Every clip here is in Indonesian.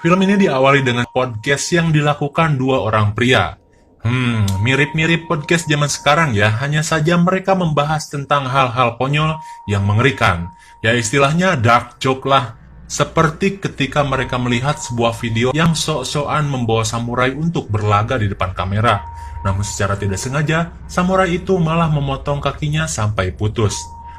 Film ini diawali dengan podcast yang dilakukan dua orang pria. Mirip-mirip podcast zaman sekarang ya, hanya saja mereka membahas tentang hal-hal konyol yang mengerikan. Ya istilahnya dark joke lah. Seperti ketika mereka melihat sebuah video yang sok-sokan membawa samurai untuk berlaga di depan kamera. Namun secara tidak sengaja, samurai itu malah memotong kakinya sampai putus.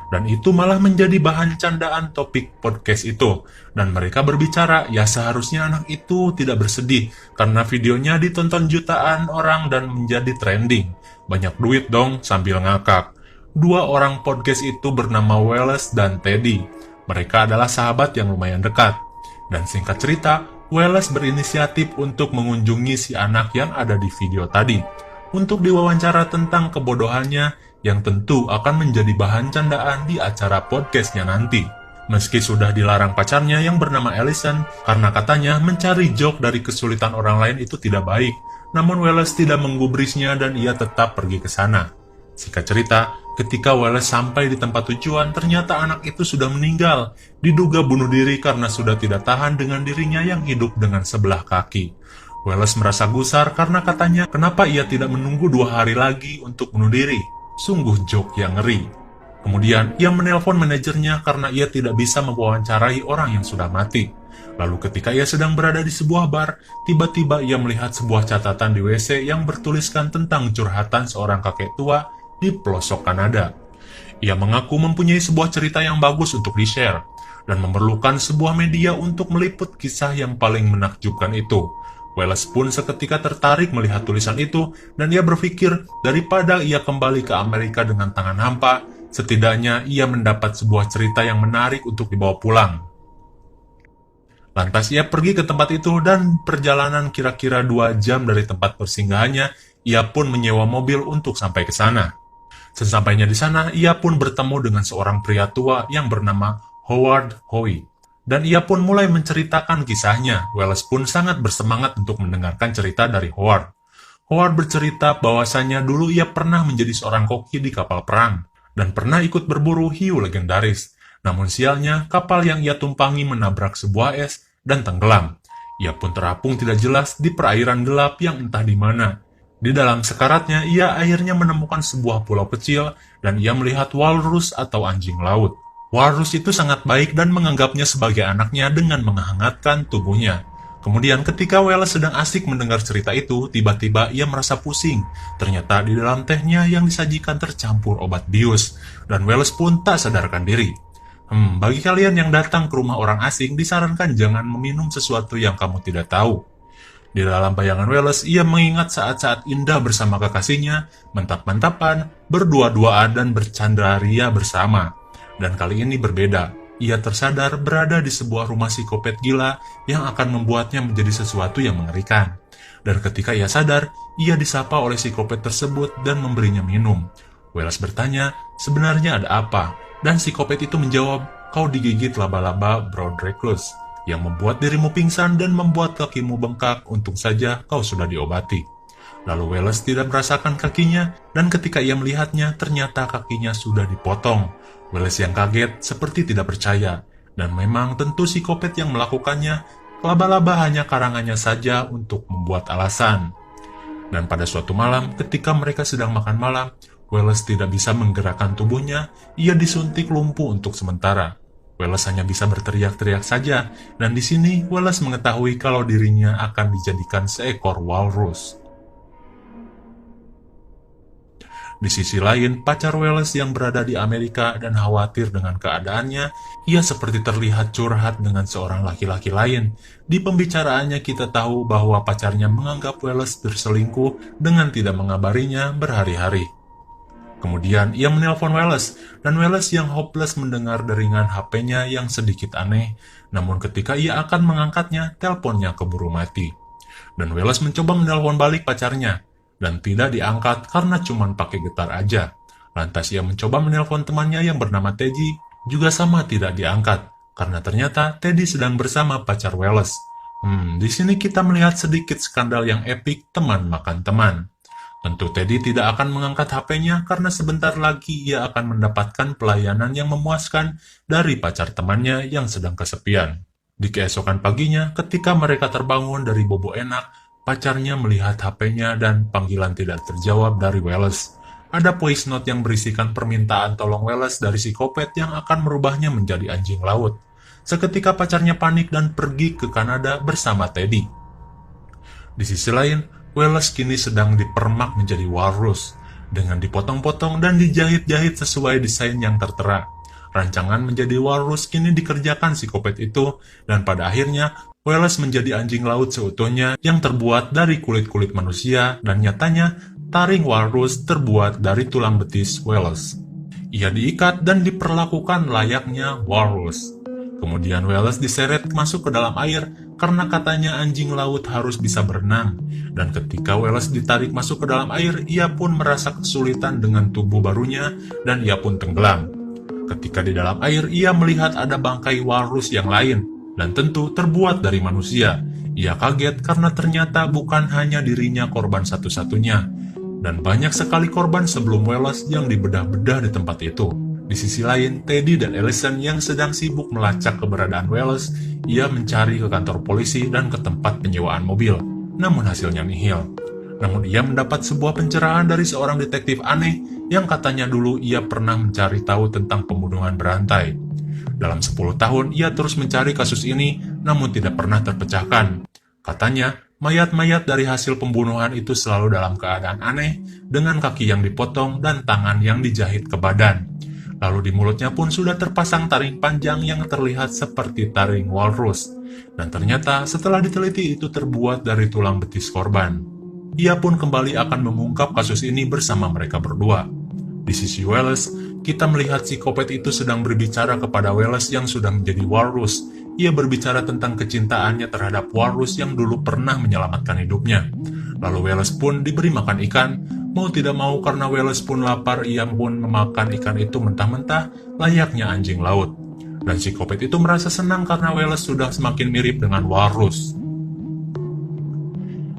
Dan itu malah menjadi bahan candaan topik podcast itu. Dan mereka berbicara, ya seharusnya anak itu tidak bersedih karena videonya ditonton jutaan orang dan menjadi trending. Banyak duit dong sambil ngakak. Dua orang podcast itu bernama Wallace dan Teddy. Mereka adalah sahabat yang lumayan dekat. Dan singkat cerita, Wallace berinisiatif untuk mengunjungi si anak yang ada di video tadi. Untuk diwawancara tentang kebodohannya yang tentu akan menjadi bahan candaan di acara podcastnya nanti. Meski sudah dilarang pacarnya yang bernama Allison karena katanya mencari joke dari kesulitan orang lain itu tidak baik, namun Wallace tidak menggubrisnya dan ia tetap pergi ke sana. Singkat cerita, ketika Wallace sampai di tempat tujuan, ternyata anak itu sudah meninggal, diduga bunuh diri karena sudah tidak tahan dengan dirinya yang hidup dengan sebelah kaki. Wallace merasa gusar karena katanya kenapa ia tidak menunggu 2 hari lagi untuk bunuh diri. Sungguh joke yang ngeri. Kemudian, ia menelpon manajernya karena ia tidak bisa mewawancarai orang yang sudah mati. Lalu ketika ia sedang berada di sebuah bar, tiba-tiba ia melihat sebuah catatan di WC yang bertuliskan tentang curhatan seorang kakek tua di pelosok Kanada. Ia mengaku mempunyai sebuah cerita yang bagus untuk di-share, dan memerlukan sebuah media untuk meliput kisah yang paling menakjubkan itu. Wallace pun seketika tertarik melihat tulisan itu, dan ia berpikir daripada ia kembali ke Amerika dengan tangan hampa, setidaknya ia mendapat sebuah cerita yang menarik untuk dibawa pulang. Lantas ia pergi ke tempat itu dan perjalanan kira-kira 2 jam dari tempat persinggahannya, ia pun menyewa mobil untuk sampai ke sana. Sesampainya di sana, ia pun bertemu dengan seorang pria tua yang bernama Howard Hoey. Dan ia pun mulai menceritakan kisahnya. Wallace pun sangat bersemangat untuk mendengarkan cerita dari Howard. Howard bercerita bahwasannya dulu ia pernah menjadi seorang koki di kapal perang, dan pernah ikut berburu hiu legendaris. Namun sialnya, kapal yang ia tumpangi menabrak sebuah es dan tenggelam. Ia pun terapung tidak jelas di perairan gelap yang entah di mana. Di dalam sekaratnya, ia akhirnya menemukan sebuah pulau kecil, dan ia melihat walrus atau anjing laut. Walrus itu sangat baik dan menganggapnya sebagai anaknya dengan menghangatkan tubuhnya. Kemudian ketika Wallace sedang asik mendengar cerita itu, tiba-tiba ia merasa pusing. Ternyata di dalam tehnya yang disajikan tercampur obat bius, dan Wallace pun tak sadarkan diri. Bagi kalian yang datang ke rumah orang asing, disarankan jangan meminum sesuatu yang kamu tidak tahu. Di dalam bayangan Wallace, ia mengingat saat-saat indah bersama kekasihnya, mentap-mantapan, berdua-duaan dan bercandaria bersama. Dan kali ini berbeda. Ia tersadar berada di sebuah rumah psikopat gila yang akan membuatnya menjadi sesuatu yang mengerikan. Dan ketika ia sadar, ia disapa oleh psikopat tersebut dan memberinya minum. Wallace bertanya, sebenarnya ada apa? Dan psikopat itu menjawab, kau digigit laba-laba brown recluse, yang membuat dirimu pingsan dan membuat kakimu bengkak, untung saja kau sudah diobati. Lalu Wallace tidak merasakan kakinya, dan ketika ia melihatnya, ternyata kakinya sudah dipotong. Wallace yang kaget seperti tidak percaya, dan memang tentu psikopat yang melakukannya, laba-laba hanya karangannya saja untuk membuat alasan. Dan pada suatu malam, ketika mereka sedang makan malam, Wallace tidak bisa menggerakkan tubuhnya, ia disuntik lumpuh untuk sementara. Wallace hanya bisa berteriak-teriak saja, dan di sini Wallace mengetahui kalau dirinya akan dijadikan seekor walrus. Di sisi lain, pacar Wallace yang berada di Amerika dan khawatir dengan keadaannya, ia seperti terlihat curhat dengan seorang laki-laki lain. Di pembicaraannya kita tahu bahwa pacarnya menganggap Wallace berselingkuh dengan tidak mengabarinya berhari-hari. Kemudian ia menelpon Wallace, dan Wallace yang hopeless mendengar deringan HP-nya yang sedikit aneh. Namun ketika ia akan mengangkatnya, teleponnya keburu mati. Dan Wallace mencoba menelpon balik pacarnya, dan tidak diangkat karena cuma pakai getar aja. Lantas ia mencoba menelpon temannya yang bernama Teddy, juga sama tidak diangkat, karena ternyata Teddy sedang bersama pacar Wallace. Di sini kita melihat sedikit skandal yang epik teman makan teman. Tentu Teddy tidak akan mengangkat HP-nya karena sebentar lagi ia akan mendapatkan pelayanan yang memuaskan dari pacar temannya yang sedang kesepian. Di keesokan paginya, ketika mereka terbangun dari bobo enak, pacarnya melihat HP-nya dan panggilan tidak terjawab dari Wallace. Ada voice note yang berisikan permintaan tolong Wallace dari psikopat yang akan merubahnya menjadi anjing laut. Seketika pacarnya panik dan pergi ke Kanada bersama Teddy. Di sisi lain, Wallace kini sedang dipermak menjadi walrus, dengan dipotong-potong dan dijahit-jahit sesuai desain yang tertera. Rancangan menjadi walrus kini dikerjakan psikopat itu, dan pada akhirnya Wallace menjadi anjing laut seutuhnya yang terbuat dari kulit-kulit manusia, dan nyatanya taring walrus terbuat dari tulang betis Wallace. Ia diikat dan diperlakukan layaknya walrus. Kemudian Wallace diseret masuk ke dalam air karena katanya anjing laut harus bisa berenang. Dan ketika Wallace ditarik masuk ke dalam air, ia pun merasa kesulitan dengan tubuh barunya dan ia pun tenggelam. Ketika di dalam air, ia melihat ada bangkai walrus yang lain dan tentu terbuat dari manusia. Ia kaget karena ternyata bukan hanya dirinya korban satu-satunya, dan banyak sekali korban sebelum Wallace yang dibedah-bedah di tempat itu. Di sisi lain, Teddy dan Allison yang sedang sibuk melacak keberadaan Wallace, ia mencari ke kantor polisi dan ke tempat penyewaan mobil, namun hasilnya nihil. Namun ia mendapat sebuah pencerahan dari seorang detektif aneh yang katanya dulu ia pernah mencari tahu tentang pembunuhan berantai. Dalam 10 tahun, ia terus mencari kasus ini, namun tidak pernah terpecahkan. Katanya, mayat-mayat dari hasil pembunuhan itu selalu dalam keadaan aneh, dengan kaki yang dipotong dan tangan yang dijahit ke badan. Lalu di mulutnya pun sudah terpasang taring panjang yang terlihat seperti taring walrus. Dan ternyata setelah diteliti itu terbuat dari tulang betis korban. Ia pun kembali akan mengungkap kasus ini bersama mereka berdua. Di sisi Wallace, kita melihat psikopat itu sedang berbicara kepada Wallace yang sudah menjadi walrus. Ia berbicara tentang kecintaannya terhadap walrus yang dulu pernah menyelamatkan hidupnya. Lalu Wallace pun diberi makan ikan. Mau tidak mau karena Wallace pun lapar, ia pun memakan ikan itu mentah-mentah layaknya anjing laut. Dan psikopat itu merasa senang karena Wallace sudah semakin mirip dengan walrus.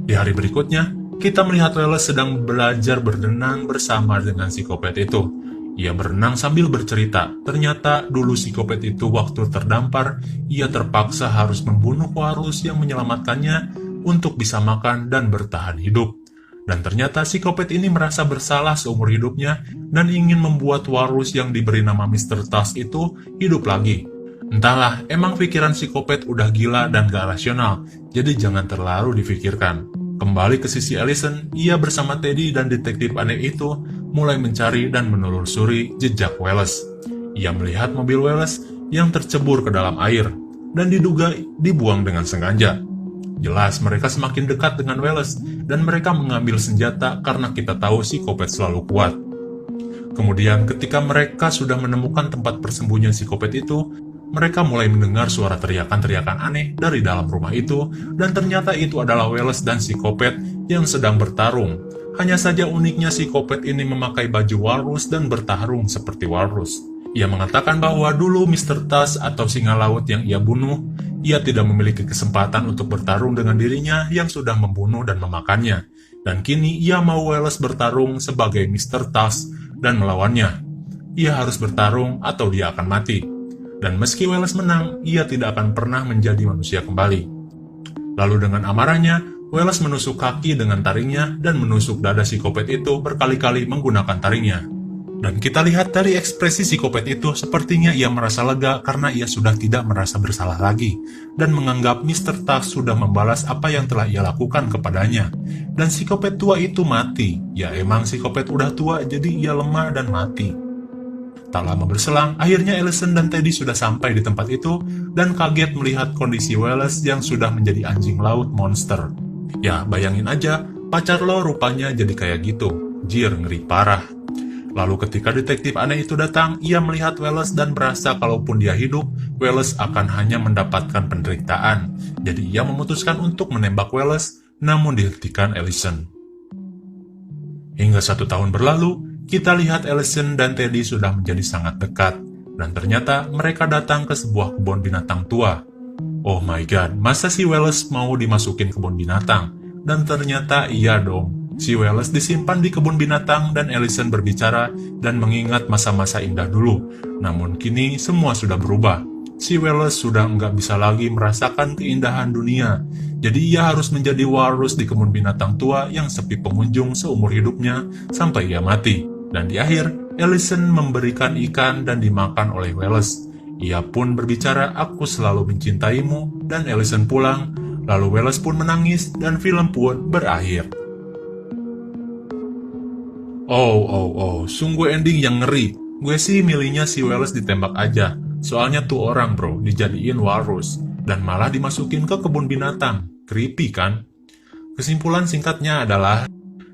Di hari berikutnya, kita melihat Wallace sedang belajar berenang bersama dengan psikopat itu. Ia berenang sambil bercerita, ternyata dulu psikopat itu waktu terdampar, ia terpaksa harus membunuh walrus yang menyelamatkannya untuk bisa makan dan bertahan hidup. Dan ternyata psikopat ini merasa bersalah seumur hidupnya dan ingin membuat walrus yang diberi nama Mr. Tusk itu hidup lagi. Entahlah, emang pikiran psikopat udah gila dan gak rasional, jadi jangan terlalu difikirkan. Kembali ke sisi Allison, ia bersama Teddy dan detektif aneh itu mulai mencari dan menelusuri jejak Wallace. Ia melihat mobil Wallace yang tercebur ke dalam air dan diduga dibuang dengan sengaja. Jelas mereka semakin dekat dengan Wallace dan mereka mengambil senjata karena kita tahu psikopat selalu kuat. Kemudian ketika mereka sudah menemukan tempat persembunyian psikopat itu, mereka mulai mendengar suara teriakan-teriakan aneh dari dalam rumah itu, dan ternyata itu adalah Wallace dan psikopat yang sedang bertarung. Hanya saja uniknya psikopat ini memakai baju walrus dan bertarung seperti walrus. Ia mengatakan bahwa dulu Mr. Tusk atau singa laut yang ia bunuh, ia tidak memiliki kesempatan untuk bertarung dengan dirinya yang sudah membunuh dan memakannya. Dan kini ia mau Wallace bertarung sebagai Mr. Tusk dan melawannya. Ia harus bertarung atau dia akan mati. Dan meski Wallace menang, ia tidak akan pernah menjadi manusia kembali. Lalu dengan amarahnya, Wallace menusuk kaki dengan taringnya dan menusuk dada psikopat itu berkali-kali menggunakan taringnya. Dan kita lihat dari ekspresi psikopat itu, sepertinya ia merasa lega karena ia sudah tidak merasa bersalah lagi, dan menganggap Mr. Tusk sudah membalas apa yang telah ia lakukan kepadanya. Dan psikopat tua itu mati. Ya emang psikopat udah tua, jadi ia lemah dan mati. Tak lama berselang, akhirnya Allison dan Teddy sudah sampai di tempat itu, dan kaget melihat kondisi Wallace yang sudah menjadi anjing laut monster. Ya, bayangin aja, pacar lo rupanya jadi kayak gitu. Jir, ngeri parah. Lalu ketika detektif aneh itu datang, ia melihat Wallace dan berasa kalaupun dia hidup, Wallace akan hanya mendapatkan penderitaan. Jadi ia memutuskan untuk menembak Wallace, namun dihentikan Allison. Hingga 1 tahun berlalu, kita lihat Allison dan Teddy sudah menjadi sangat dekat. Dan ternyata mereka datang ke sebuah kebun binatang tua. Oh my god, masa si Wallace mau dimasukin kebun binatang? Dan ternyata iya dong. Si Wallace disimpan di kebun binatang dan Allison berbicara dan mengingat masa-masa indah dulu. Namun kini semua sudah berubah. Si Wallace sudah nggak bisa lagi merasakan keindahan dunia, jadi ia harus menjadi walrus di kebun binatang tua yang sepi pengunjung seumur hidupnya sampai ia mati. Dan di akhir, Ellison memberikan ikan dan dimakan oleh Wallace. Ia pun berbicara, "Aku selalu mencintaimu," dan Ellison pulang. Lalu Wallace pun menangis dan film pun berakhir. Oh, sungguh ending yang ngeri. Gue sih milihnya si Wallace ditembak aja. Soalnya tuh orang bro, dijadiin walrus. Dan malah dimasukin ke kebun binatang. Creepy kan? Kesimpulan singkatnya adalah,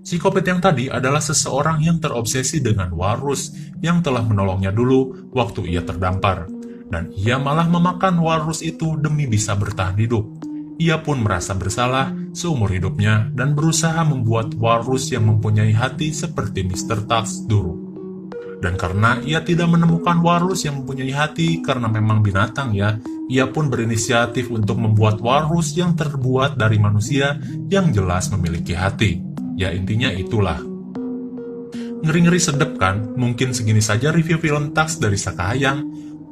psikopat yang tadi adalah seseorang yang terobsesi dengan walrus yang telah menolongnya dulu waktu ia terdampar. Dan ia malah memakan walrus itu demi bisa bertahan hidup. Ia pun merasa bersalah seumur hidupnya dan berusaha membuat walrus yang mempunyai hati seperti Mr. Tux dulu. Dan karena ia tidak menemukan walrus yang mempunyai hati karena memang binatang ya, ia pun berinisiatif untuk membuat walrus yang terbuat dari manusia yang jelas memiliki hati. Ya intinya itulah. Ngeri-ngeri sedep kan? Mungkin segini saja review film Tux dari Sakahayang.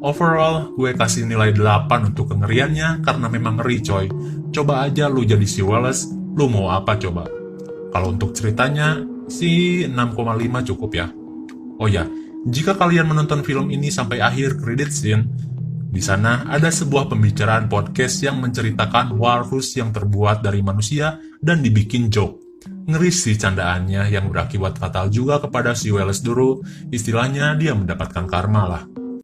Overall, gue kasih nilai 8 untuk kengeriannya karena memang ngeri coy. Coba aja lu jadi si Wallace, lu mau apa coba? Kalau untuk ceritanya, sih 6,5 cukup ya. Oh ya, jika kalian menonton film ini sampai akhir credit scene, di sana ada sebuah pembicaraan podcast yang menceritakan walrus yang terbuat dari manusia dan dibikin joke. Ngeri sih candaannya yang berakibat fatal juga kepada si Wallace dulu, istilahnya dia mendapatkan karma lah.